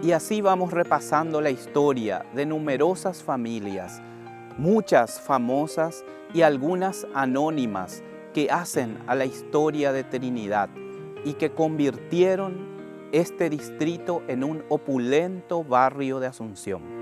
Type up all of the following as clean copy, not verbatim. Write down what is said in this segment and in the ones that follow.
Y así vamos repasando la historia de numerosas familias, muchas famosas y algunas anónimas que hacen a la historia de Trinidad y que convirtieron este distrito en un opulento barrio de Asunción.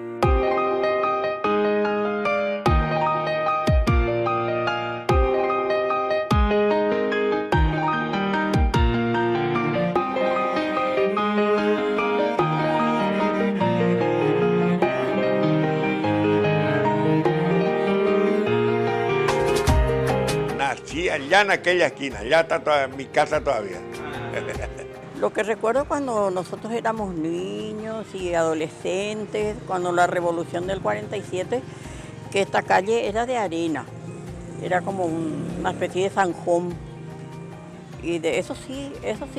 Nací allá en aquella esquina, allá está mi casa todavía. Lo que recuerdo cuando nosotros éramos niños y adolescentes, cuando la revolución del 47, que esta calle era de arena, era como una especie de zanjón. Y de eso sí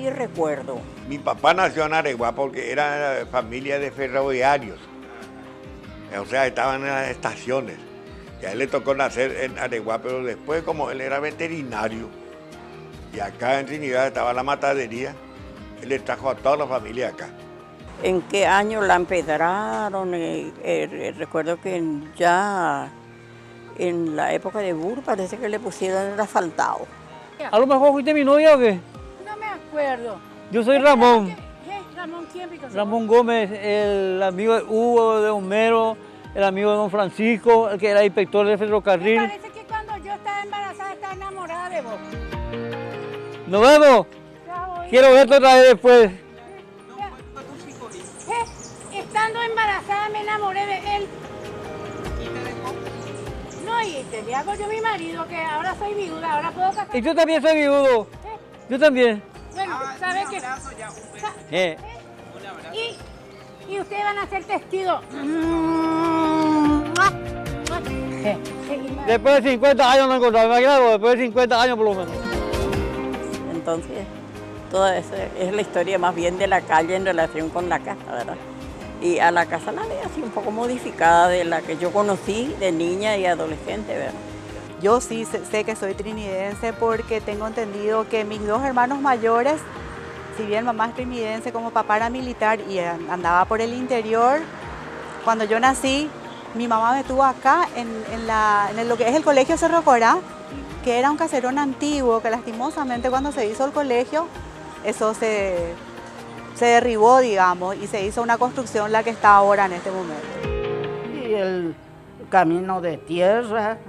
recuerdo. Mi papá nació en Areguá porque era familia de ferroviarios. O sea, estaban en las estaciones. Y a él le tocó nacer en Areguá, pero después como él era veterinario, y acá en Trinidad estaba la matadería, él le trajo a toda la familia acá. ¿En qué año la empedraron? Recuerdo que ya en la época de Burr parece que le pusieron el asfaltado. ¿A lo mejor fuiste mi novia o qué? No me acuerdo. Yo soy Ramón. ¿Ramón quién? Ramón Gómez, el amigo de Hugo, de Homero, el amigo de don Francisco, el que era inspector del ferrocarril. Me parece que cuando yo estaba embarazada estaba enamorada de vos. ¡Nos vemos! Chao. Quiero verte otra vez después. Estando embarazada me enamoré de él. No, y te hago yo mi marido, que ahora soy viuda, ahora puedo casar. Y yo también soy viudo. Yo también. Bueno, ¿sabes qué? Y ustedes van a ser testigos. Después de 50 años no encontramos, imagínate, después de 50 años por lo menos. Entonces, toda esa es la historia más bien de la calle en relación con la casa, ¿verdad? Y a la casa la veo así un poco modificada de la que yo conocí de niña y adolescente, ¿verdad? Yo sí sé que soy trinidense porque tengo entendido que mis dos hermanos mayores, si bien mamá es trinidense, como papá era militar y andaba por el interior, cuando yo nací, mi mamá me tuvo acá en lo que es el Colegio Cerro Corá, que era un caserón antiguo, que lastimosamente cuando se hizo el colegio, eso se derribó, digamos, y se hizo una construcción la que está ahora en este momento. Y el camino de tierra,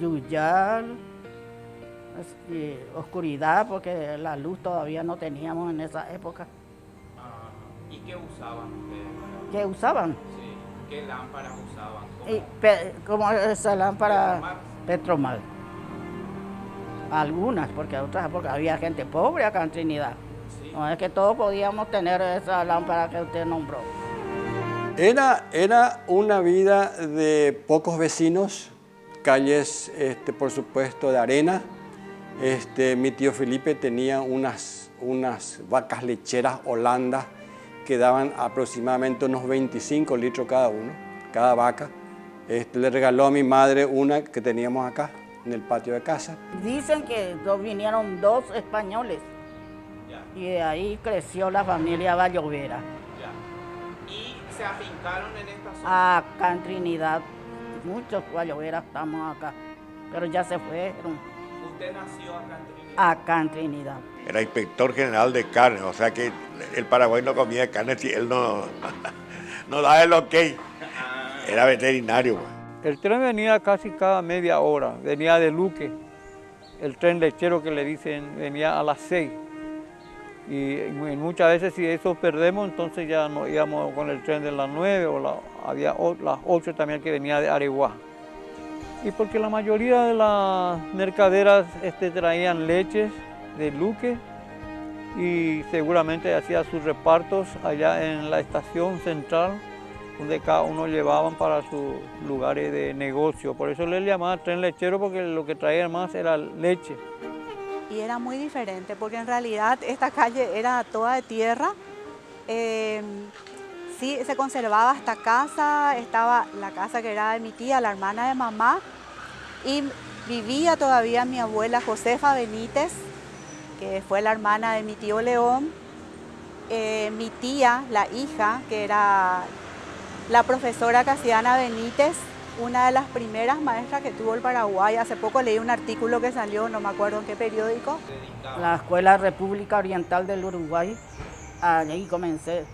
yuyar, y oscuridad, porque la luz todavía no teníamos en esa época. ¿Y qué usaban ustedes? ¿Qué usaban? Sí. ¿Qué lámparas usaban? Como esa lámpara Petromar. Algunas, porque otras, porque había gente pobre acá en Trinidad. Sí. No es que todos podíamos tener esa lámpara que usted nombró. Era una vida de pocos vecinos, calles, por supuesto, de arena. Mi tío Felipe tenía unas vacas lecheras holandas que daban aproximadamente unos 25 litros cada vaca. Le regaló a mi madre una que teníamos acá, en el patio de casa. Dicen que vinieron dos españoles y de ahí creció la familia Vallovera. ¿Y se afincaron en esta zona? Acá en Trinidad, muchos Valloveras estamos acá, pero ya se fueron. ¿Usted nació acá en Trinidad? Acá en Trinidad. Era inspector general de carne, o sea que el Paraguay no comía carne si él no daba el ok. Era veterinario. El tren venía casi cada media hora, venía de Luque. El tren lechero que le dicen venía a las 6. Y muchas veces si eso perdemos, entonces ya nos íbamos con el tren de las 9 había las 8 también que venía de Areguá. Y porque la mayoría de las mercaderas traían leches de Luque y seguramente hacía sus repartos allá en la estación central, donde cada uno llevaban para sus lugares de negocio. Por eso les llamaban tren lechero, porque lo que traían más era leche. Y era muy diferente, porque en realidad esta calle era toda de tierra. Sí, se conservaba esta casa, estaba la casa que era de mi tía, la hermana de mamá, y vivía todavía mi abuela Josefa Benítez, que fue la hermana de mi tío León, Mi tía, la hija, que era la profesora Casiana Benítez, una de las primeras maestras que tuvo el Paraguay. Hace poco leí un artículo que salió, no me acuerdo en qué periódico. La Escuela República Oriental del Uruguay, ahí comencé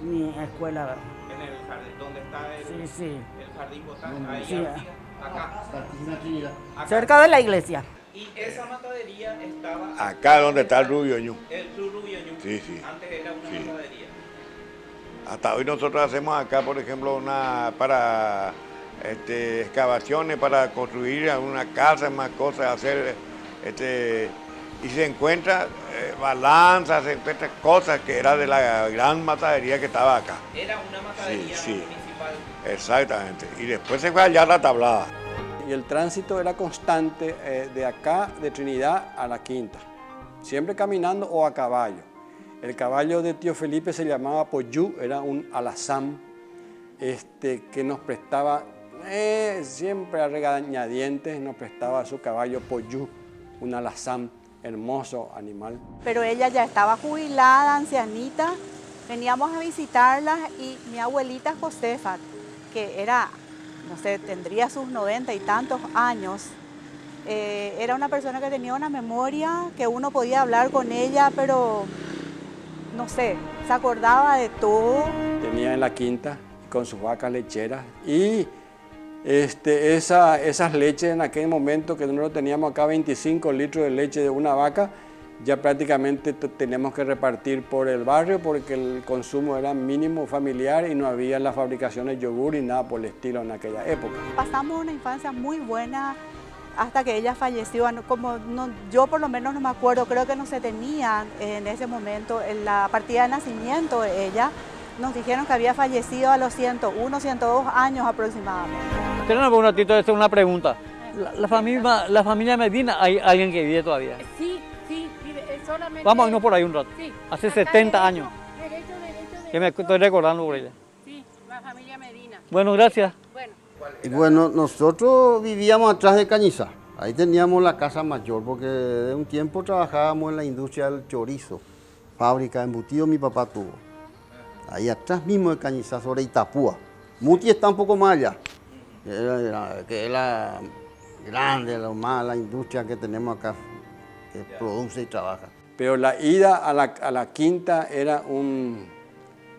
mi escuela. En el jardín, ¿dónde está el jardín botánico? Ahí Sí. arriba, acá. Cerca de la iglesia. Y esa matadería estaba... Acá donde está el Rubio Ñu. El Club Rubio Ñu. Sí, sí. Antes era una Sí. matadería. Hasta hoy nosotros hacemos acá, por ejemplo, para excavaciones, para construir una casa, más cosas, hacer, y se encuentra balanzas, se encuentra cosas que era de la gran matadería que estaba acá. Era una matadería Sí, sí. municipal. Exactamente. Y después se fue allá a la tablada. Y el tránsito era constante de acá, de Trinidad a la Quinta, siempre caminando o a caballo. El caballo de tío Felipe se llamaba Poyú, era un alazán que nos prestaba, siempre a regañadientes, nos prestaba su caballo Poyú, un alazán, hermoso animal. Pero ella ya estaba jubilada, ancianita. Veníamos a visitarla y mi abuelita Josefa, que era, no sé, tendría sus 90 y tantos años, era una persona que tenía una memoria, que uno podía hablar con ella, pero no sé, se acordaba de todo. Tenía en la Quinta con sus vacas lecheras y esas leches en aquel momento que nosotros teníamos acá 25 litros de leche de una vaca, ya prácticamente tenemos que repartir por el barrio porque el consumo era mínimo familiar y no había las fabricaciones de yogur y nada por el estilo en aquella época. Pasamos una infancia muy buena hasta que ella falleció. Yo por lo menos no me acuerdo, creo que no se tenía en ese momento en la partida de nacimiento de ella. Nos dijeron que había fallecido a los 101, 102 años aproximadamente. Tenemos un ratito de hacer una pregunta. La familia Medina, ¿hay alguien que vive todavía? Sí, vive, solamente... Vamos a irnos por ahí un rato. Sí. Hace Acá 70 años. Derecho. Que me estoy recordando por ella. Sí, la familia Medina. Bueno, gracias. Bueno. Y bueno, nosotros vivíamos atrás de Cañizá. Ahí teníamos la casa mayor porque de un tiempo trabajábamos en la industria del chorizo. Fábrica de embutido mi papá tuvo. Ahí atrás mismo de Cañizá, sobre Itapúa. Muti está un poco más allá. Que es la grande, la industria que tenemos acá, que produce y trabaja. Pero la ida a la Quinta era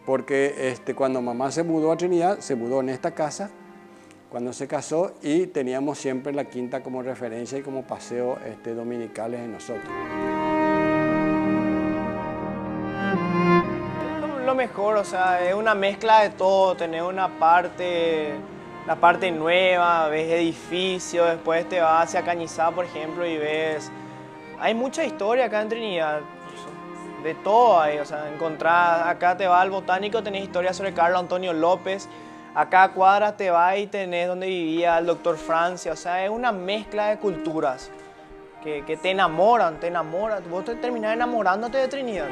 porque cuando mamá se mudó a Trinidad, se mudó en esta casa, cuando se casó, y teníamos siempre la Quinta como referencia y como paseo dominicales en nosotros. Lo mejor, o sea, es una mezcla de todo, tener la parte nueva, ves edificios, después te vas hacia Cañizá, por ejemplo, y ves... Hay mucha historia acá en Trinidad, de todo hay, o sea, acá te vas al Botánico, tenés historia sobre Carlos Antonio López, acá a cuadras te vas y tenés donde vivía el doctor Francia, o sea, es una mezcla de culturas que te enamoran, vos te terminás enamorándote de Trinidad.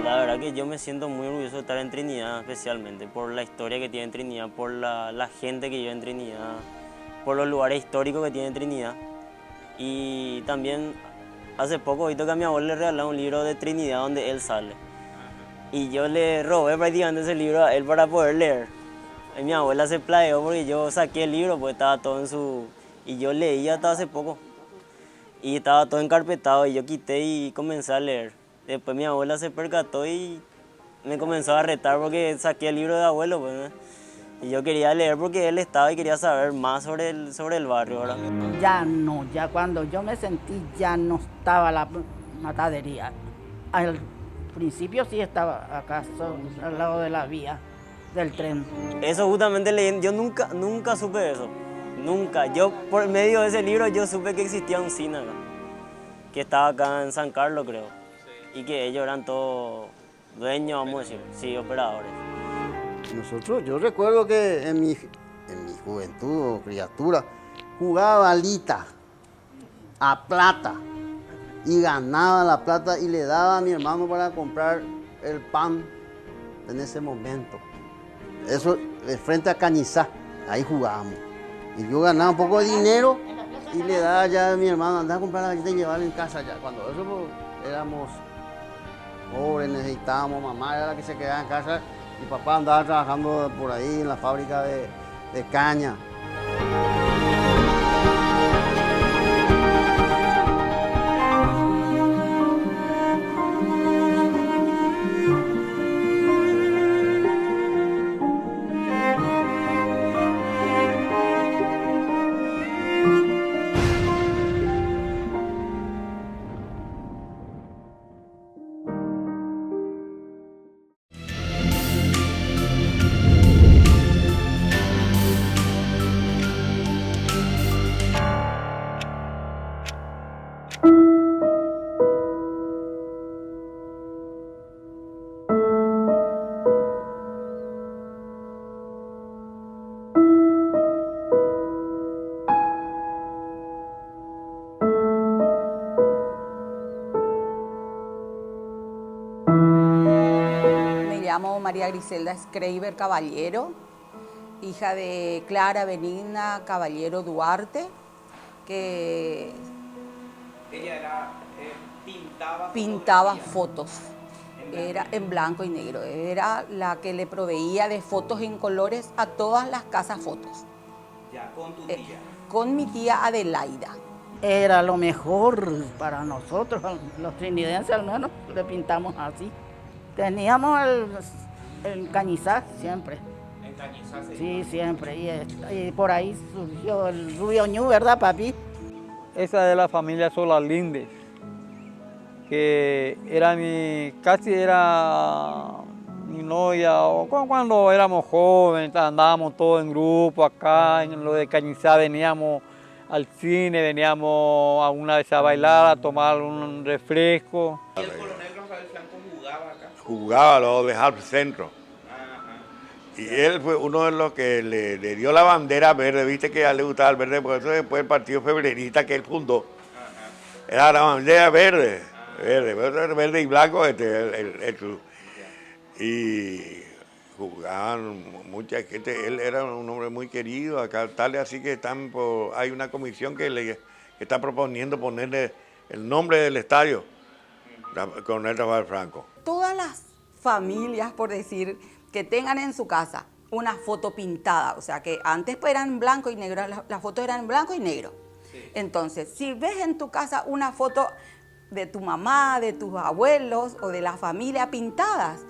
La verdad que yo me siento muy orgulloso de estar en Trinidad, especialmente por la historia que tiene Trinidad, por la gente que vive en Trinidad, por los lugares históricos que tiene Trinidad. Y también hace poco he visto que a mi abuelo le regalaron un libro de Trinidad donde él sale. Y yo le robé prácticamente ese libro a él para poder leer. Y mi abuela se plagió porque yo saqué el libro, porque estaba todo en su... Y yo leía hasta hace poco. Y estaba todo encarpetado y yo quité y comencé a leer. Después mi abuela se percató y me comenzó a retar porque saqué el libro de abuelo, pues, ¿no? Y yo quería leer porque él estaba y quería saber más sobre el barrio, ¿verdad? Ya cuando yo me sentí ya no estaba la matadería. Al principio sí estaba acá, al lado de la vía del tren. Eso justamente leí, yo nunca supe eso, nunca. Yo por medio de ese libro yo supe que existía un cine acá, que estaba acá en San Carlos, creo. Y que ellos eran todos dueños, vamos a decir, sí, operadores. Yo recuerdo que en mi juventud o criatura, jugaba balita a plata y ganaba la plata y le daba a mi hermano para comprar el pan en ese momento. Eso frente a Cañizá, ahí jugábamos. Y yo ganaba un poco de dinero y le daba ya a mi hermano, andaba a comprar la galleta y llevarla en casa ya. Cuando eso éramos pobres, necesitábamos, mamá era la que se quedaba en casa y papá andaba trabajando por ahí en la fábrica de caña. María Griselda Schreiber Caballero, hija de Clara Benigna Caballero Duarte, que ella pintaba fotos, era en blanco y negro, era la que le proveía de fotos en colores a todas las casas fotos. Ya, con tu tía. Con mi tía Adelaida. Era lo mejor para nosotros, los trinidenses al menos, le pintamos así. Teníamos el Cañizá siempre. ¿En Cañizá? Sí, siempre. Y por ahí surgió el Rubio Ñu, ¿verdad, papi? Esa de la familia Sola Lindes, que era casi era mi novia, o cuando éramos jóvenes, andábamos todos en grupo acá, en lo de Cañizá veníamos al cine, veníamos alguna vez a bailar, a tomar un refresco. ¿Y el coronel Rafael Franco jugaba acá? Jugaba lo de Half Centro. Y él fue uno de los que le dio la bandera verde, viste que a él le gustaba el verde, por eso después el partido febrerista que él fundó. Era la bandera verde, verde y blanco el club. Y jugaban mucha gente, él era un hombre muy querido acá, tal así que hay una comisión que está proponiendo ponerle el nombre del estadio, Coronel Rafael Franco. Todas las familias, por decir, que tengan en su casa una foto pintada, o sea que antes pues eran blanco y negro, las fotos eran en blanco y negro. Sí. Entonces, si ves en tu casa una foto de tu mamá, de tus abuelos o de la familia pintadas,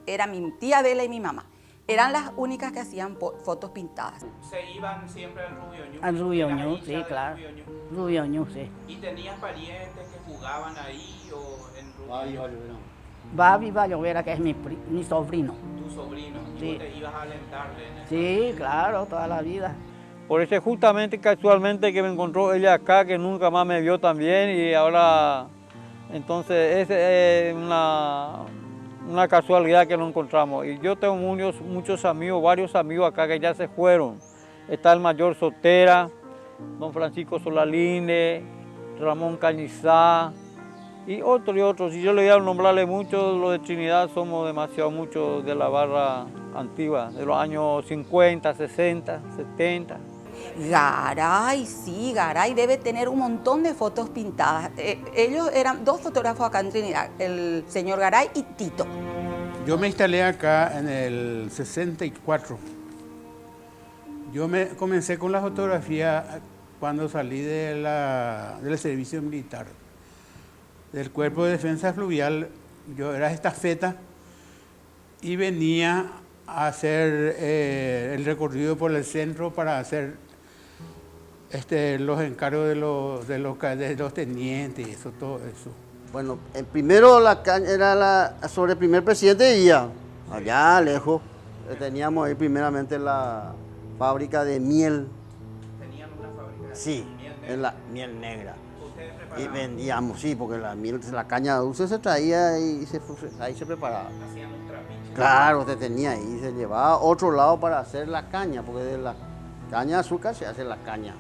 era mi tía Adela y mi mamá. Eran las únicas que hacían fotos pintadas. ¿Se iban siempre al Rubio Ñu? Al Rubio Ñu, sí, claro. Rubio Ñu, sí. ¿Y tenías parientes que jugaban ahí o en Rubio Ñu? Babi Vallovera, que es mi sobrino. ¿Tu sobrino? ¿Y sí. vos te ibas a alentarle en eso? Sí, claro, toda la vida. Por eso justamente, casualmente, que me encontró ella acá, que nunca más me vio también, y ahora, entonces, es una casualidad que nos encontramos. Y yo tengo muchos amigos, varios amigos acá que ya se fueron. Está el mayor Sotera, don Francisco Solalinde, Ramón Cañizá, y otros. Si yo le voy a nombrarle muchos, los de Trinidad somos demasiado muchos de la barra antigua, de los años 50, 60, 70. Garay, sí, Garay debe tener un montón de fotos pintadas. Ellos eran dos fotógrafos acá en Trinidad, el señor Garay y Tito. Yo me instalé acá en el 64. Yo comencé con la fotografía cuando salí del servicio militar. Del Cuerpo de Defensa Fluvial, yo era estafeta y venía a hacer el recorrido por el centro para hacer los encargos de los tenientes y eso, todo eso. Bueno, primero la caña era sobre el primer presidente de Villa, allá lejos. Teníamos ahí primeramente la fábrica de miel. ¿Tenían una fábrica de sí, miel negra? En la miel negra. Y vendíamos, sí, porque la caña dulce se traía y ahí se preparaba. Hacían un trapiche. Claro, se tenía ahí, se llevaba a otro lado para hacer la caña, porque de la caña de azúcar se hace la caña.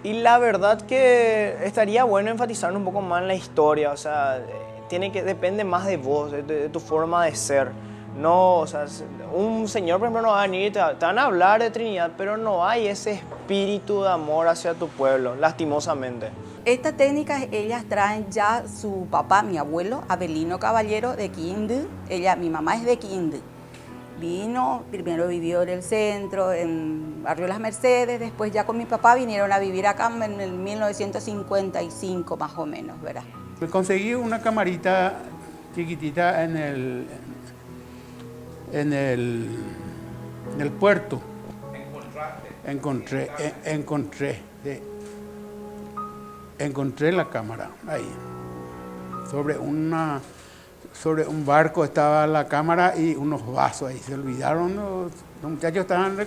Y la verdad que estaría bueno enfatizar un poco más en la historia, o sea, depende más de vos, de tu forma de ser. No, o sea, un señor, por ejemplo, no va a venir y te van a hablar de Trinidad, pero no hay ese espíritu de amor hacia tu pueblo, lastimosamente. Esta técnica ellas traen ya su papá, mi abuelo, Abelino Caballero de Quindú. Mi mamá es de Quindú. Vino, primero vivió en el centro, en Barrio Las Mercedes, después ya con mi papá vinieron a vivir acá en el 1955 más o menos, ¿verdad? Me conseguí una camarita chiquitita en el puerto. Encontré la cámara ahí. Sobre un barco estaba la cámara y unos vasos ahí. Se olvidaron, los muchachos estaban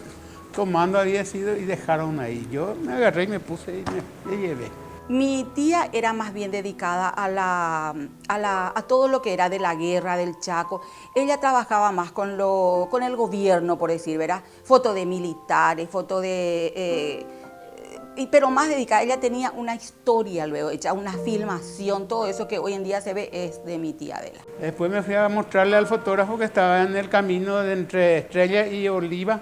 tomando, había sido, y dejaron ahí. Yo me agarré y me puse y me llevé. Mi tía era más bien dedicada a todo lo que era de la guerra, del Chaco. Ella trabajaba más con el gobierno, por decir, ¿verdad? Fotos de militares, fotos de... pero más dedicada, ella tenía una historia luego, hecha una filmación, todo eso que hoy en día se ve es de mi tía Adela. Después me fui a mostrarle al fotógrafo que estaba en el camino de entre Estrella y Oliva.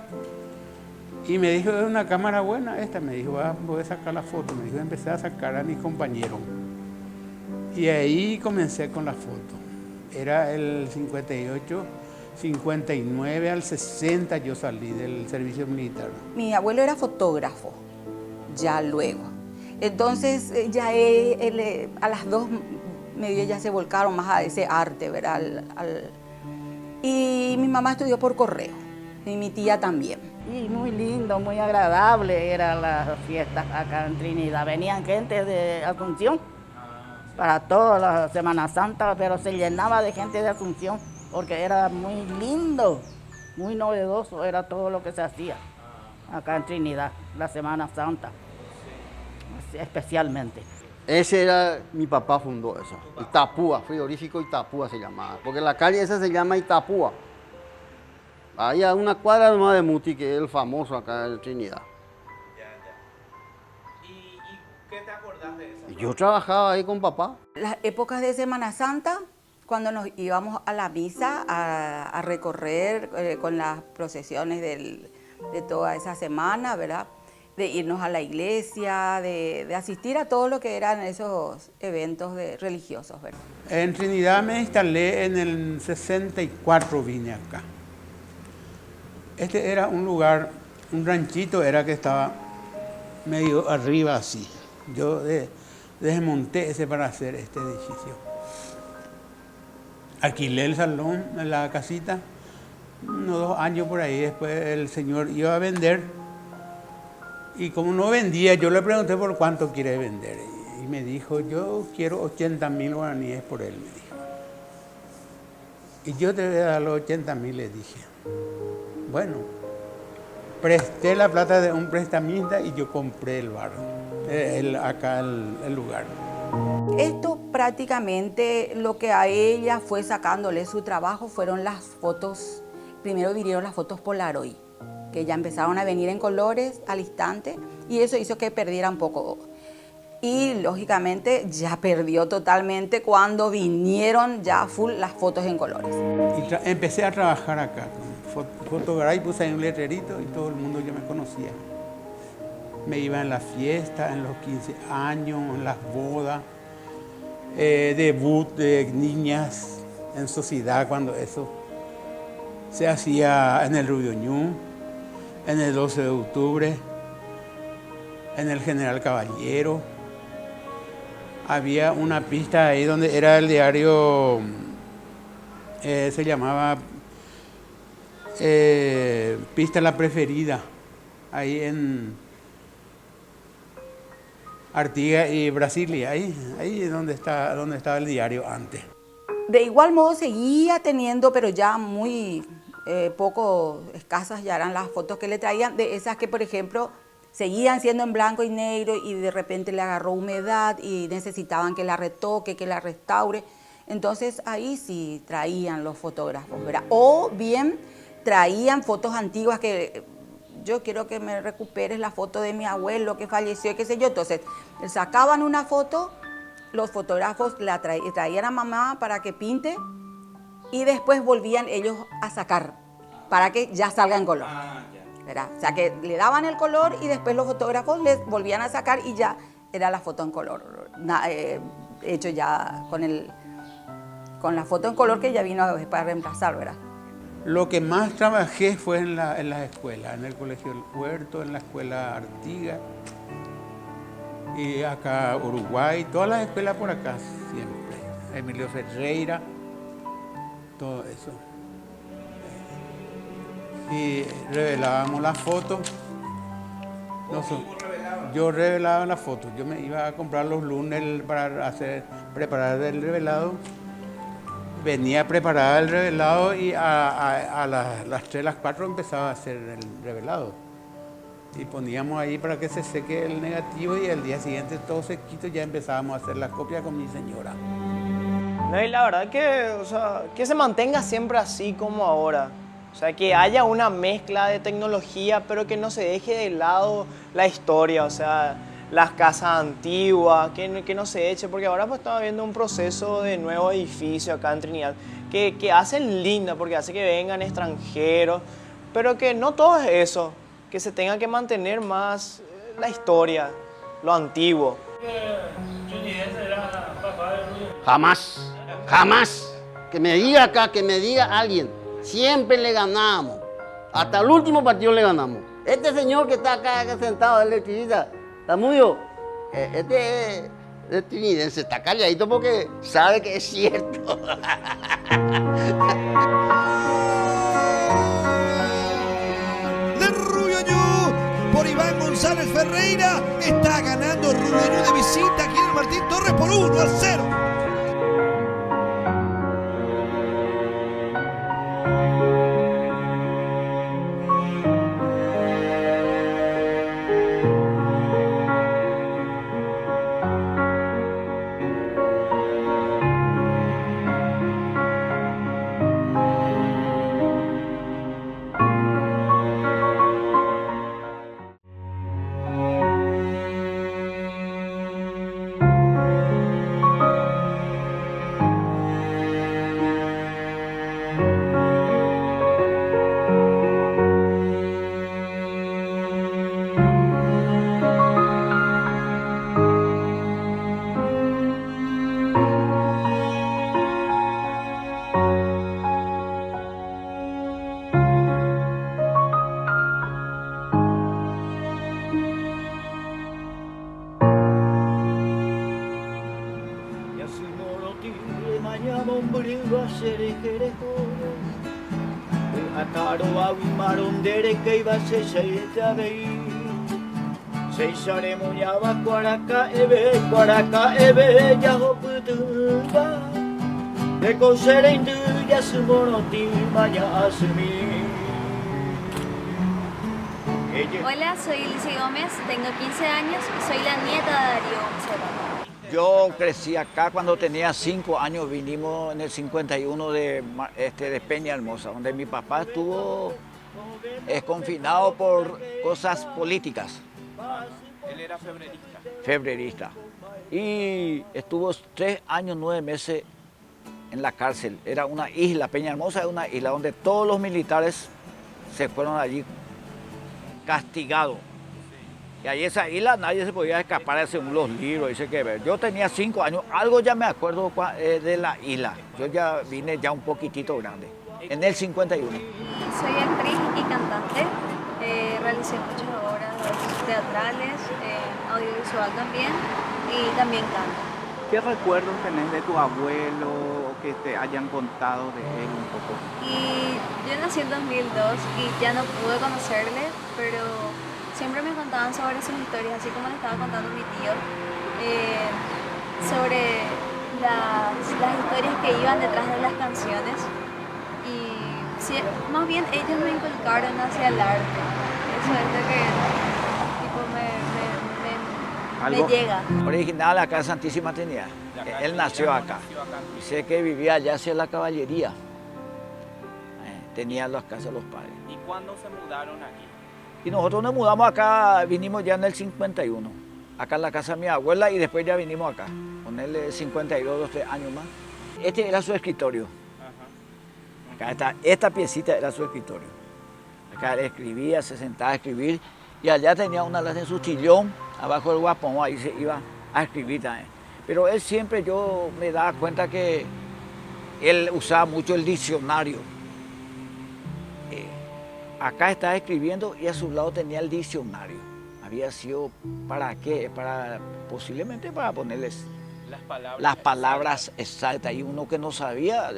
Y me dijo, es una cámara buena esta, me dijo, voy a sacar la foto. Me dijo, empecé a sacar a mis compañeros. Y ahí comencé con la foto. Era el 58, 59 al 60 yo salí del servicio militar. Mi abuelo era fotógrafo, ya luego. Entonces ya a las dos medio ya se volcaron más a ese arte, ¿verdad? Y mi mamá estudió por correo, y mi tía también. Y muy lindo, muy agradable eran las fiestas acá en Trinidad. Venían gente de Asunción para toda la Semana Santa, pero se llenaba de gente de Asunción porque era muy lindo, muy novedoso, era todo lo que se hacía acá en Trinidad, la Semana Santa, especialmente. Ese era, mi papá fundó eso, Itapúa, frigorífico Itapúa se llamaba, porque la calle esa se llama Itapúa. Ahí a una cuadra nomás de Muti, que es el famoso acá en Trinidad. ¿Y qué te acordás de eso? Yo trabajaba ahí con papá. Las épocas de Semana Santa, cuando nos íbamos a la misa a recorrer con las procesiones de toda esa semana, ¿verdad? De irnos a la iglesia, de asistir a todo lo que eran esos eventos religiosos, ¿verdad? En Trinidad me instalé en el 64, vine acá. Este era un lugar, un ranchito era que estaba medio arriba así. Yo desmonté ese para hacer este edificio. Alquilé el salón, la casita, unos 2 años por ahí. Después el señor iba a vender y como no vendía, yo le pregunté por cuánto quiere vender. Y me dijo, yo quiero 80.000 guaraníes por él, me dijo. Y yo te voy a dar los 80.000, le dije. Bueno, presté la plata de un prestamista y yo compré el bar, acá el lugar. Esto prácticamente lo que a ella fue sacándole su trabajo fueron las fotos. Primero vinieron las fotos Polaroid, que ya empezaron a venir en colores al instante y eso hizo que perdiera un poco. Y lógicamente ya perdió totalmente cuando vinieron ya full las fotos en colores. Y empecé a trabajar acá. Fotografía, puse ahí un letrerito y todo el mundo ya me conocía. Me iba en las fiestas, en los 15 años, en las bodas, debut de niñas en sociedad, cuando eso se hacía en el Rubio Ñu, en el 12 de octubre, en el General Caballero. Había una pista ahí donde era el diario, se llamaba Pista La Preferida, ahí en Artigas y Brasilia, ahí es donde estaba el diario antes. De igual modo seguía teniendo, pero ya muy poco escasas ya eran las fotos que le traían, de esas que por ejemplo seguían siendo en blanco y negro y de repente le agarró humedad y necesitaban que la retoque, que la restaure. Entonces ahí sí traían los fotógrafos, ¿verdad? O bien traían fotos antiguas que yo quiero que me recuperes la foto de mi abuelo que falleció, qué sé yo. Entonces sacaban una foto, los fotógrafos la traían a mamá para que pinte y después volvían ellos a sacar para que ya salga en color. ¿Verdad? O sea que le daban el color y después los fotógrafos les volvían a sacar y ya era la foto en color, hecho ya con la foto en color que ya vino para reemplazar, ¿verdad? Lo que más trabajé fue en las escuelas, en el Colegio del Puerto, en la Escuela Artigas, y acá Uruguay, todas las escuelas por acá siempre. Emilio Ferreira, todo eso. Y revelábamos las fotos. Yo revelaba las fotos. Yo me iba a comprar los lunes para preparar el revelado. Venía preparada el revelado y a las 3, las 4 empezaba a hacer el revelado. Y poníamos ahí para que se seque el negativo y el día siguiente todo sequito ya empezábamos a hacer las copias con mi señora. No, y la verdad que, o sea, que se mantenga siempre así como ahora. O sea, que haya una mezcla de tecnología, pero que no se deje de lado la historia, o sea, las casas antiguas, que no se eche, porque ahora pues estamos viendo un proceso de nuevo edificio acá en Trinidad, que hacen linda, porque hace que vengan extranjeros, pero que no todo es eso, que se tenga que mantener más la historia, lo antiguo. Jamás, jamás. Que me diga acá, que me diga alguien. Siempre le ganamos. Hasta el último partido le ganamos. Este señor que está acá sentado, el electricista, Tamudio, este es trinidense, está calladito porque sabe que es cierto. De Rubio Ñu, por Iván González Ferreira, está ganando Rubio Ñu de visita aquí en el Martín Torres por 1-0. Hola, soy Lizy Gómez, tengo 15 años y soy la nieta de Darío González. Yo crecí acá cuando tenía 5 años, vinimos en el 51 de Peña Hermosa, donde mi papá estuvo confinado por cosas políticas. Él era febrerista. Febrerista. Y estuvo 3 años, 9 meses en la cárcel. Era una isla, Peña Hermosa es una isla donde todos los militares se fueron allí castigados. Y ahí esa isla nadie se podía escapar según los libros, dice que ver. Yo tenía 5 años, algo ya me acuerdo de la isla. Yo ya vine ya un poquitito grande, en el 51. Soy actriz y cantante, realicé muchas obras teatrales, audiovisual también, y también canto. ¿Qué recuerdos tenés de tu abuelo o que te hayan contado de él un poco? Y yo nací en 2002 y ya no pude conocerle, pero siempre me contaban sobre sus historias, así como le estaba contando mi tío, sobre las historias que iban detrás de las canciones. Y sí, más bien ellos me inculcaron hacia el arte. Eso es lo que tipo, me llega. Original acá en Santísima Trinidad. Él nació acá. Y sé que vivía allá hacia la caballería. Tenía las casas de los padres. ¿Y cuándo se mudaron aquí? Y nosotros nos mudamos acá, vinimos ya en el 51. Acá en la casa de mi abuela y después ya vinimos acá. Con él 52, 2, 3 años más. Este era su escritorio. Acá está, esta piecita era su escritorio. Acá él escribía, se sentaba a escribir y allá tenía una de su sillón, abajo del guapón, ahí se iba a escribir también. Pero él siempre, yo me daba cuenta que él usaba mucho el diccionario. Acá estaba escribiendo y a su lado tenía el diccionario. Había sido, ¿para qué? Posiblemente para ponerles las palabras exactas. Y uno que no sabía,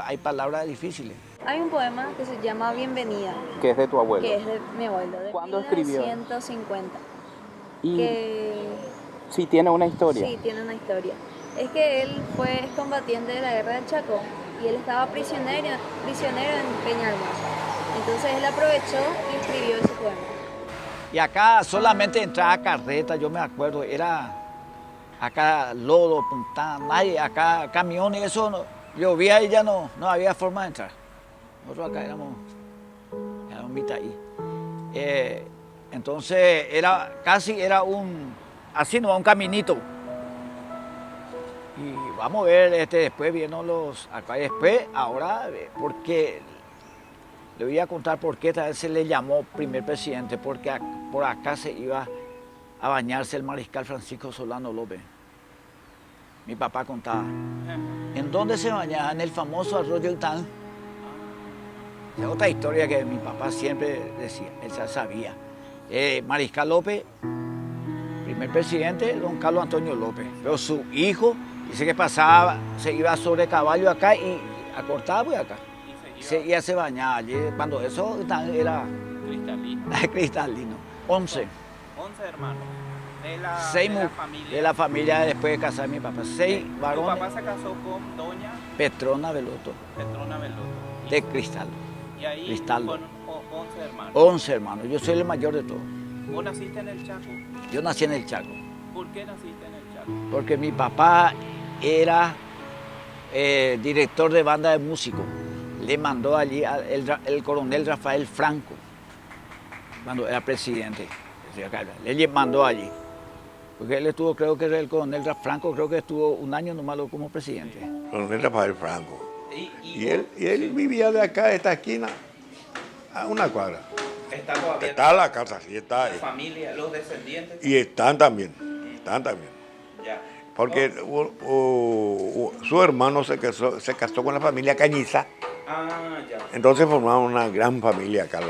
hay palabras difíciles. Hay un poema que se llama Bienvenida. Que es de tu abuelo. Que es de mi abuelo. De ¿Cuándo escribió? 1950. Y Que sí tiene una historia. sí, tiene una historia. Es que él fue excombatiente de la guerra del Chaco y él estaba prisionero en Peñahermosa. Entonces él aprovechó y escribió ese poema. Y acá solamente entraba carreta, yo me acuerdo, era acá lodo, puntada, nadie, acá camiones, eso no, llovía y ya no había forma de entrar. Nosotros acá éramos mitad ahí. Entonces casi era un caminito. Y vamos a ver, después vieron acá después, ahora, porque le voy a contar por qué tal vez se le llamó primer presidente, porque por acá se iba a bañarse el mariscal Francisco Solano López. Mi papá contaba. ¿En dónde se bañaba? En el famoso arroyo Itán. Es otra historia que mi papá siempre decía, él ya sabía. Mariscal López, primer presidente, don Carlos Antonio López. Pero su hijo dice que pasaba, se iba sobre caballo acá y acortaba pues acá. Ya se bañaba allí, cuando eso era cristalino. 11. 11 hermanos. De la familia después de casar mi papá. 6 varones. Tu papá se casó con doña Petrona Veloto. De Cristal. Y ahí Cristal. con 11 hermanos. 11 hermanos. Yo soy el mayor de todos. ¿Vos naciste en el Chaco? Yo nací en el Chaco. ¿Por qué naciste en el Chaco? Porque mi papá era director de banda de músicos. Le mandó allí el coronel Rafael Franco, cuando era presidente. Le mandó allí. Porque él estuvo, creo que el coronel Franco, creo que estuvo un año nomás como presidente. Coronel Rafael Franco. Y él vivía de acá, de esta esquina, a una cuadra. Está todavía. Está la casa, sí, está ahí. La familia, los descendientes. Y están también. Ya. Porque su hermano se casó con la familia Cañiza. Ya. Entonces formaron una gran familia acá.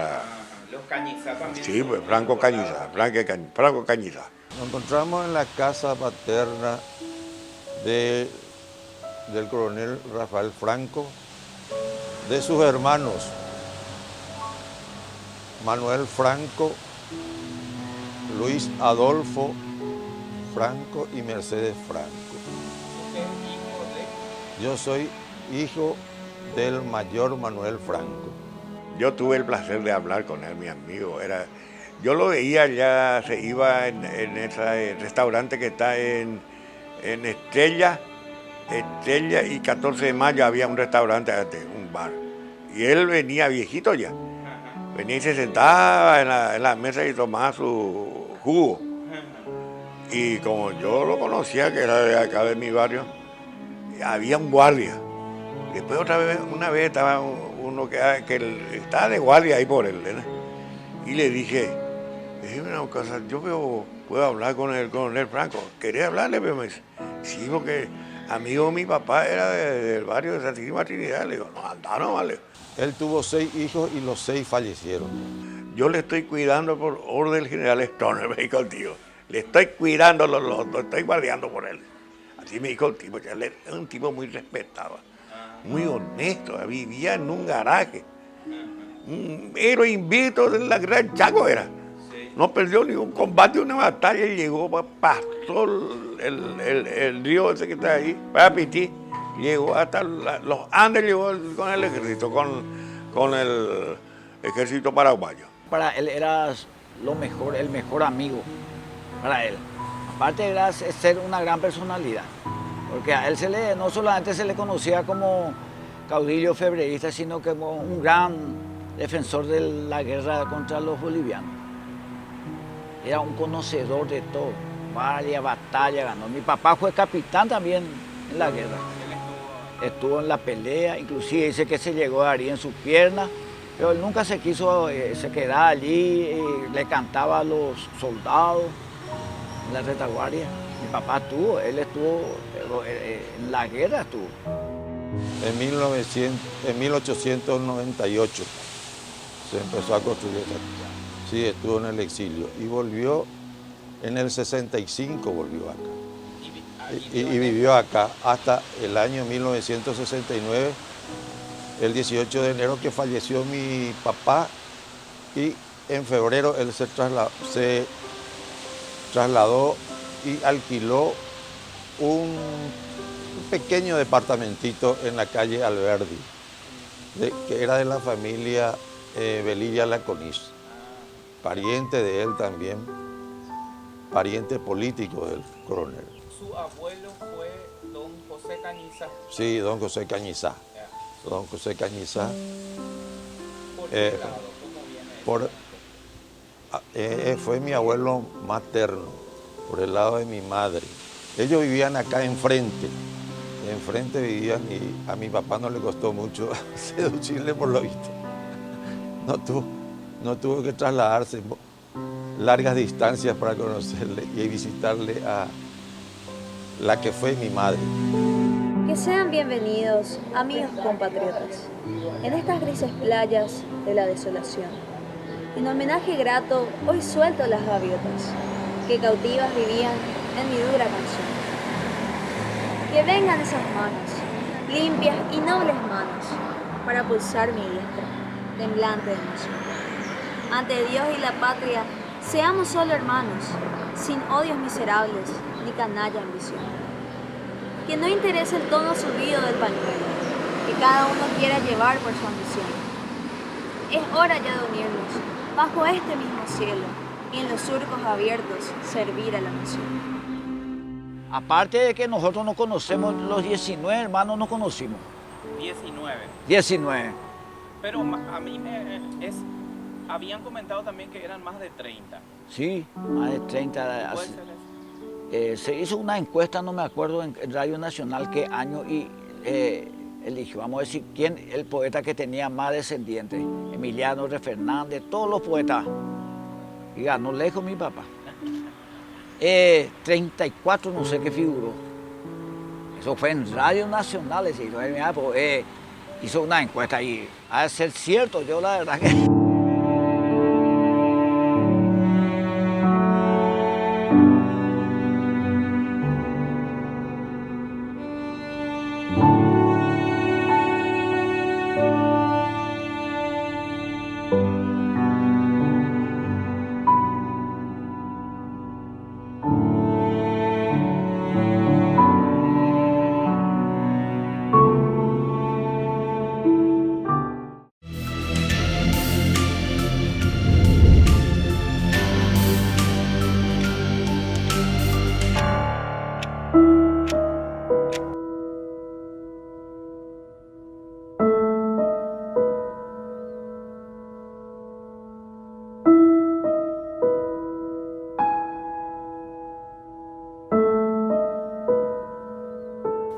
Los Cañiza también. Sí, pues Franco Cañiza. Nos encontramos en la casa paterna del coronel Rafael Franco, de sus hermanos Manuel Franco, Luis Adolfo Franco y Mercedes Franco. Yo soy hijo del mayor Manuel Franco. Yo tuve el placer de hablar con él, mi amigo. Yo lo veía ya, se iba en ese restaurante que está en Estrella y 14 de mayo había un restaurante, un bar. Y él venía viejito ya. Venía y se sentaba en la mesa y tomaba su jugo. Y como yo lo conocía, que era de acá de mi barrio, había un guardia. Después una vez estaba uno que estaba de guardia ahí por él, ¿verdad? Y le dije, una cosa, puedo hablar con el coronel Franco. ¿Querés hablarle? Pero me dice, sí, porque amigo de mi papá era del barrio de Santísima Trinidad. Le digo, no, anda, no vale. Él tuvo 6 hijos y los 6 fallecieron. Yo le estoy cuidando por orden del general Stoner, me dijo el tío. Le estoy cuidando lo estoy guardiando por él. Así me dijo el tipo, él era un tipo muy respetado, muy honesto, vivía en un garaje. Un héroe invicto de la Gran Chaco era. No perdió ningún combate, una batalla y llegó, pasó el río ese que está ahí, para Pití, llegó hasta los Andes, llegó con el ejército, con el ejército paraguayo. Para él era el mejor amigo, para él. Aparte era ser una gran personalidad, porque a él no solamente se le conocía como caudillo febrerista, sino como un gran defensor de la guerra contra los bolivianos. Era un conocedor de todo, varias batallas ganó. Mi papá fue capitán también en la guerra. estuvo en la pelea, inclusive dice que se llegó a daría en sus piernas, pero él nunca se quiso se quedar allí, le cantaba a los soldados en la retaguardia. Mi papá estuvo, él estuvo, en la guerra estuvo. En 1898 se empezó a construir esa casa. Sí, estuvo en el exilio y volvió en el 65, volvió acá. Y vivió acá hasta el año 1969, el 18 de enero que falleció mi papá, y en febrero él se trasladó y alquiló un pequeño departamentito en la calle Alberdi, que era de la familia Velilla Laconis, pariente de él también, pariente político del coronel. Su abuelo fue don José Cañizá. Sí, don José Cañizá. Don José Cañizá. Fue mi abuelo materno, por el lado de mi madre. Ellos vivían acá enfrente vivían, y a mi papá no le costó mucho seducirle por lo visto. No tuvo que trasladarse largas distancias para conocerle y visitarle a la que fue mi madre. Que sean bienvenidos, amigos compatriotas, en estas grises playas de la desolación. En homenaje grato, hoy suelto las gaviotas, que cautivas vivían en mi dura canción. Que vengan esas manos, limpias y nobles manos, para pulsar mi diestra, temblante de emoción. Ante Dios y la patria, seamos solo hermanos, sin odios miserables ni canalla ambición. Que no interese el tono subido del pañuelo, que cada uno quiera llevar por su ambición. Es hora ya de unirnos, bajo este mismo cielo, y en los surcos abiertos servir a la nación. Aparte de que nosotros no conocemos, los 19 hermanos no conocimos. 19. Pero a mí habían comentado también que eran más de 30. Sí, más de 30. ¿Puede ser eso? Se hizo una encuesta, no me acuerdo en Radio Nacional qué año, y eligió, vamos a decir, quién el poeta que tenía más descendientes. Emiliano R. Fernández, todos los poetas. Y ganó lejos mi papá. 34 no sé qué figuró. Eso fue en Radio Nacional, hizo una encuesta y ha de ser cierto, yo la verdad que...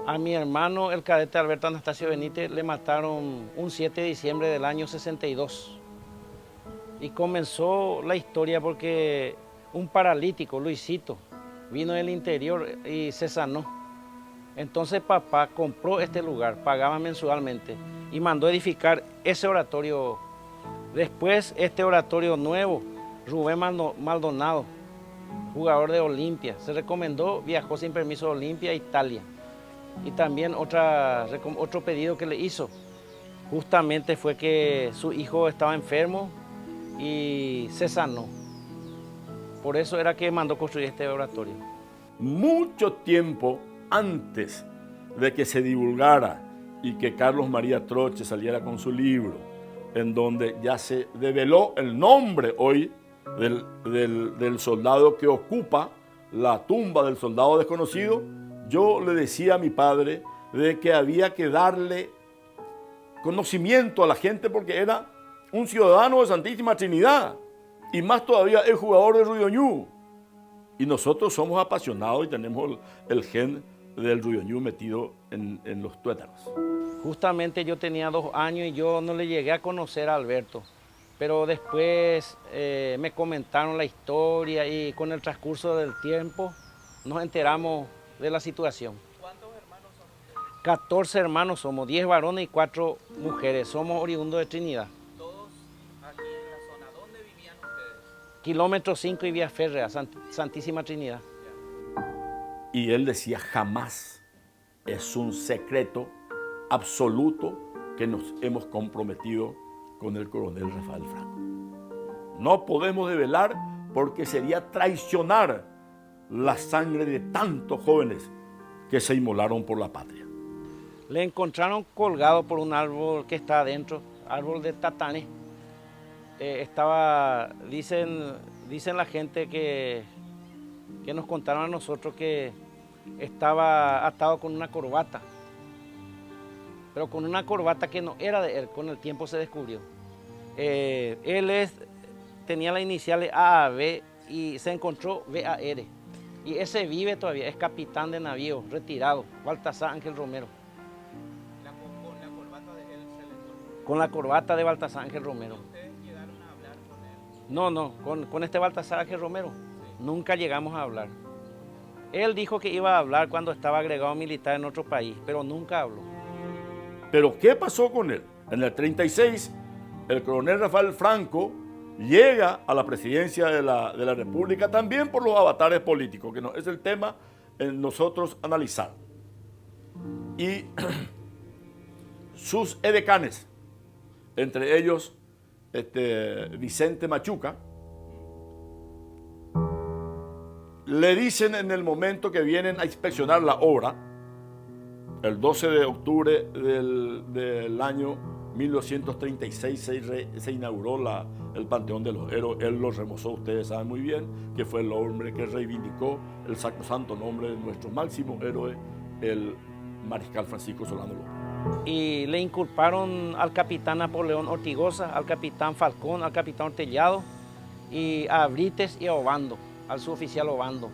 A mi hermano, el cadete Alberto Anastasio Benítez, le mataron un 7 de diciembre del año 62. Y comenzó la historia porque un paralítico, Luisito, vino del interior y se sanó. Entonces papá compró este lugar, pagaba mensualmente y mandó edificar ese oratorio. Después este oratorio nuevo, Rubén Maldonado, jugador de Olimpia, se recomendó, viajó sin permiso a Olimpia, Italia. Y también otro pedido que le hizo, justamente fue que su hijo estaba enfermo y se sanó. Por eso era que mandó construir este oratorio. Mucho tiempo antes de que se divulgara y que Carlos María Troche saliera con su libro, en donde ya se develó el nombre hoy del soldado que ocupa la tumba del soldado desconocido, yo le decía a mi padre de que había que darle conocimiento a la gente porque era un ciudadano de Santísima Trinidad y más todavía el jugador de Ruidoñú. Y nosotros somos apasionados y tenemos el gen del Ruyoñú metido en los tuétanos. Justamente yo tenía 2 años y yo no le llegué a conocer a Alberto, pero después me comentaron la historia y con el transcurso del tiempo nos enteramos de la situación. ¿Cuántos hermanos son ustedes? 14 hermanos somos, 10 varones y 4 mujeres, somos oriundos de Trinidad. Todos aquí en la zona. ¿Dónde vivían ustedes? Kilómetro 5 y Vía Férrea, Santísima Trinidad. Y él decía, jamás es un secreto absoluto que nos hemos comprometido con el coronel Rafael Franco. No podemos develar porque sería traicionar la sangre de tantos jóvenes que se inmolaron por la patria. Le encontraron colgado por un árbol que está adentro, árbol de tatanes. Dicen la gente que nos contaron a nosotros que estaba atado con una corbata, pero con una corbata que no era de él, con el tiempo se descubrió. Tenía las iniciales AAB y se encontró VAR. Y ese vive todavía, es capitán de navío, retirado, Baltasar Ángel Romero. ¿Con la corbata de él se le encontró? Con la corbata de Baltasar Ángel Romero. ¿Ustedes llegaron a hablar con él? No, con este Baltasar Ángel Romero nunca llegamos a hablar. Él dijo que iba a hablar cuando estaba agregado militar en otro país, pero nunca habló. Pero ¿qué pasó con él? En el 36, el coronel Rafael Franco llega a la presidencia de la República también por los avatares políticos, que no, es el tema en nosotros analizar. Y sus edecanes, entre ellos Vicente Machuca, le dicen en el momento que vienen a inspeccionar la obra, el 12 de octubre del año 1936 se inauguró el Panteón de los Héroes. Él lo remozó, ustedes saben muy bien, que fue el hombre que reivindicó el sacrosanto nombre de nuestro máximo héroe, el mariscal Francisco Solano López. Y le inculparon al capitán Napoleón Ortigosa, al capitán Falcón, al capitán Ortellado, y a Brites y a Obando, al suboficial Obando.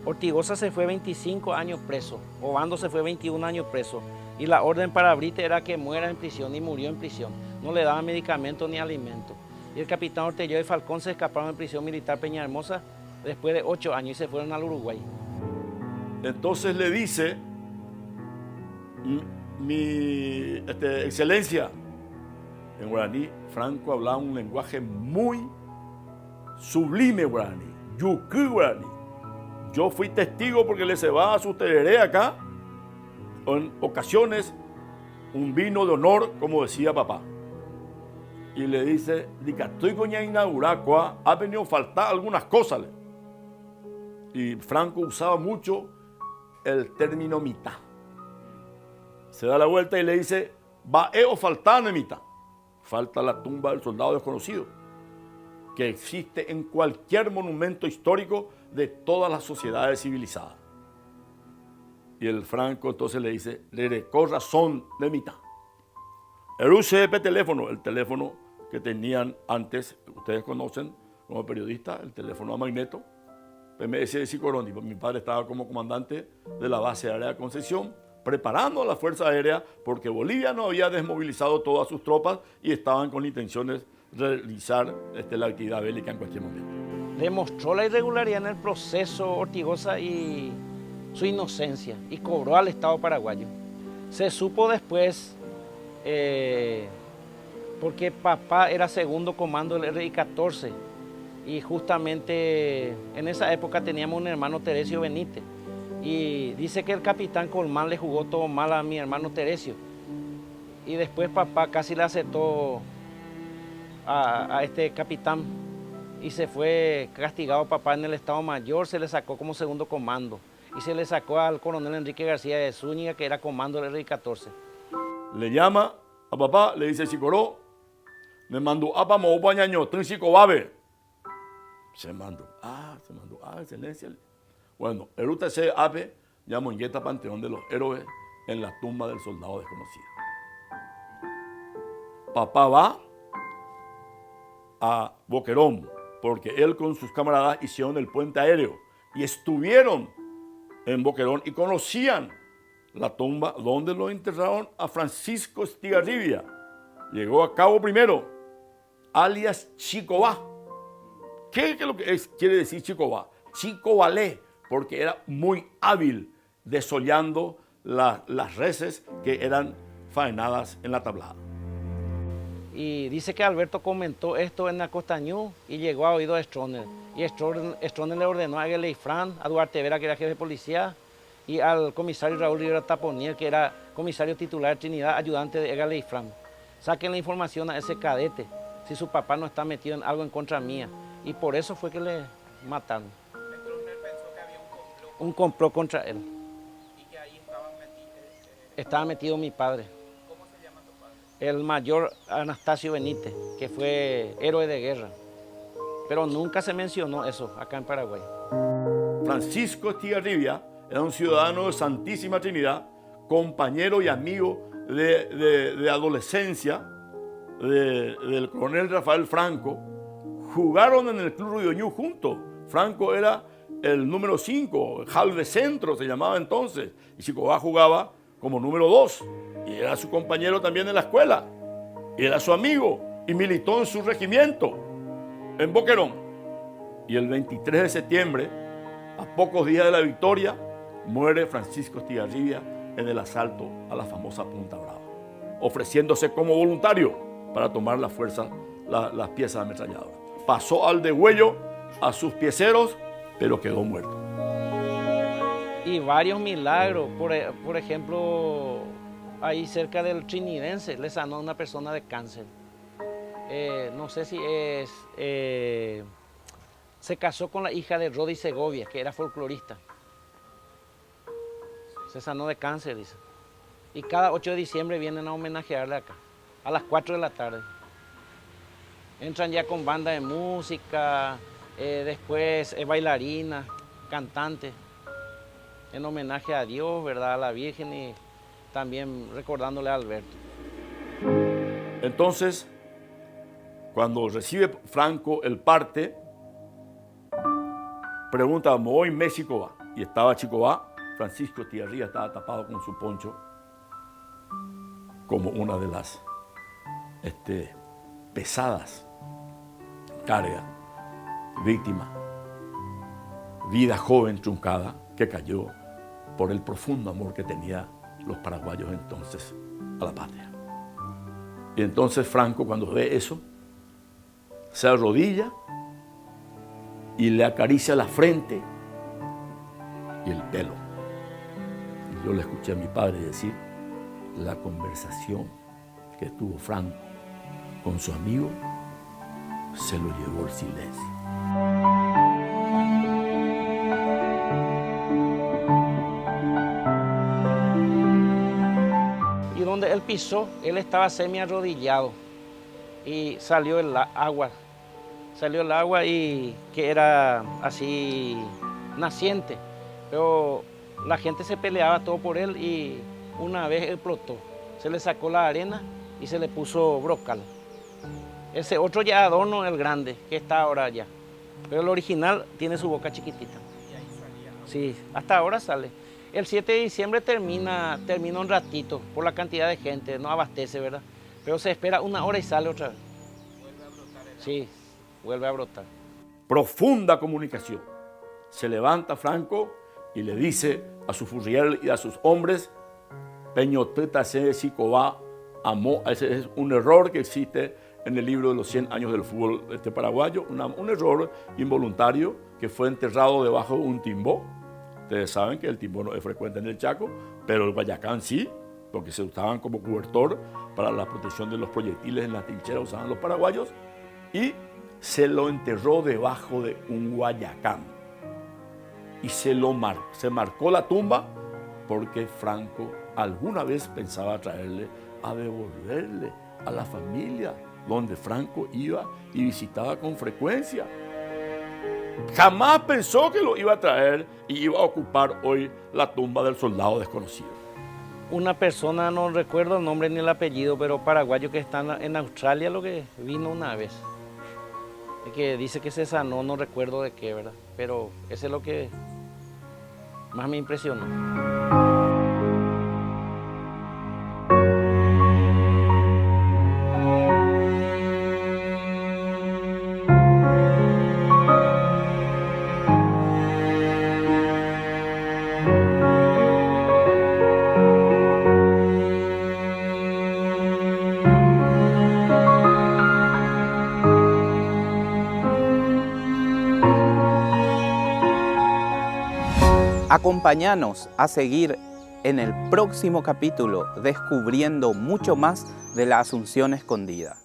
Ortigosa se fue 25 años preso, Obando se fue 21 años preso, y la orden para Brites era que muera en prisión, y murió en prisión. No le daban medicamentos ni alimentos. Y el capitán Ortellado y Falcón se escaparon en prisión militar Peñahermosa después de 8 años y se fueron al Uruguay. Entonces le dice, mi excelencia, en guaraní, Franco hablaba un lenguaje muy sublime guaraní, yuku guaraní. Yo fui testigo porque le cebaba a su tereré acá, en ocasiones, un vino de honor, como decía papá. Y le dice, estoy con ya inaugurar, ha venido a faltar algunas cosas. Y Franco usaba mucho el término mitad. Se da la vuelta y le dice, va o faltar en mitad. Falta la tumba del soldado desconocido, que existe en cualquier monumento histórico de todas las sociedades civilizadas. Y el Franco entonces le dice, le recó razón de mitad. El UCP teléfono, el teléfono que tenían antes, ustedes conocen como periodista, el teléfono a magneto, PMS de Sicoroni. Mi padre estaba como comandante de la base aérea de Concepción, preparando a la Fuerza Aérea porque Bolivia no había desmovilizado todas sus tropas y estaban con intenciones de realizar la actividad bélica en cualquier momento. Demostró la irregularidad en el proceso Ortigosa y su inocencia y cobró al Estado paraguayo. Se supo después porque papá era segundo comando del RI-14 y justamente en esa época teníamos un hermano Teresio Benítez y dice que el capitán Colmán le jugó todo mal a mi hermano Teresio y después papá casi le aceptó a este capitán y se fue castigado papá en el Estado Mayor, se le sacó como segundo comando y se le sacó al coronel Enrique García de Zúñiga, que era comando del RI-14. Le llama a papá, le dice, Sicoró, me mandó a Pamo Pañaño, Sicobabe. Se mandó, excelencia. Bueno, el UTC APE ya Mongueta Panteón de los Héroes en la tumba del soldado desconocido. Papá va a Boquerón, porque él con sus camaradas hicieron el puente aéreo y estuvieron en Boquerón y conocían la tumba donde lo enterraron a Francisco Estigarribia. Llegó a Cabo Primero, alias Chicobá. ¿Qué es lo que quiere decir Chicobá? Chico Valé, porque era muy hábil desollando las reses que eran faenadas en la tablada. Y dice que Alberto comentó esto en Acostañú y llegó a oído de Stroessner. Y Stroessner le ordenó a Geleifrán, a Duarte Vera, que era jefe de policía, y al comisario Raúl Rivera Taponier, que era comisario titular de Trinidad, ayudante de Geleifrán. Saquen la información a ese cadete, si su papá no está metido en algo en contra mía. Y por eso fue que le mataron. Un complot contra él. ¿Y que ahí estaba metido mi padre? ¿Cómo se llama tu padre? El mayor Anastasio Benítez, que fue héroe de guerra. Pero nunca se mencionó eso acá en Paraguay. Francisco Estigarribia era un ciudadano de Santísima Trinidad, compañero y amigo de adolescencia del coronel Rafael Franco. Jugaron en el Club Rudioñú juntos. Franco era el número 5, halve centro se llamaba entonces, y Chicobá jugaba como número 2, y era su compañero también en la escuela, y era su amigo, y militó en su regimiento, en Boquerón. Y el 23 de septiembre, a pocos días de la victoria, muere Francisco Estigarribia en el asalto a la famosa Punta Brava, ofreciéndose como voluntario para tomar las piezas ametralladoras. Pasó al degüello a sus pieceros, pero quedó muerto. Y varios milagros, por ejemplo, ahí cerca del Trinidense, le sanó a una persona de cáncer. No sé si es... se casó con la hija de Rodi Segovia, que era folclorista. Se sanó de cáncer, dice. Y cada 8 de diciembre vienen a homenajearle acá, a las 4 de la tarde. Entran ya con banda de música, después bailarinas, cantantes, en homenaje a Dios, ¿verdad? A la Virgen y también recordándole a Alberto. Entonces, cuando recibe Franco el parte, pregunta, ¿me voy a Chicobá? Y estaba Chicobá, Francisco Estigarribia estaba tapado con su poncho, como una de las pesadas cargas, víctima, vida joven truncada que cayó por el profundo amor que tenían los paraguayos entonces a la patria. Y entonces Franco, cuando ve eso, se arrodilla y le acaricia la frente y el pelo. Y yo le escuché a mi padre decir la conversación que tuvo Franco con su amigo, se lo llevó el silencio. Y donde él pisó, él estaba semi arrodillado y salió el agua. Salió el agua y que era así naciente, pero la gente se peleaba todo por él y una vez explotó. Se le sacó la arena y se le puso brocal. Ese otro ya adorno, el grande, que está ahora allá. Pero el original tiene su boca chiquitita. ¿Y ahí salía? Sí, hasta ahora sale. El 7 de diciembre termina un ratito por la cantidad de gente, no abastece, ¿verdad? Pero se espera 1 hora y sale otra vez. ¿Vuelve a brotar el agua? Sí, vuelve a brotar. Profunda comunicación. Se levanta Franco y le dice a su furriel y a sus hombres, Peñoteta se Chicobá amó. Ese es un error que existe en el libro de los 100 años del fútbol paraguayo, un error involuntario que fue enterrado debajo de un timbó. Ustedes saben que el timbó no es frecuente en el Chaco, pero el guayacán sí, porque se usaban como cobertor para la protección de los proyectiles en las trincheras, usaban los paraguayos, y se lo enterró debajo de un guayacán. Y se marcó la tumba porque Franco alguna vez pensaba a devolverle a la familia donde Franco iba y visitaba con frecuencia. Jamás pensó que lo iba a traer y iba a ocupar hoy la tumba del soldado desconocido. Una persona, no recuerdo el nombre ni el apellido, pero paraguayo que está en Australia, lo que vino una vez. Que dice que se sanó, no recuerdo de qué, ¿verdad? Pero ese es lo que más me impresionó. Acompáñanos a seguir en el próximo capítulo descubriendo mucho más de la Asunción Escondida.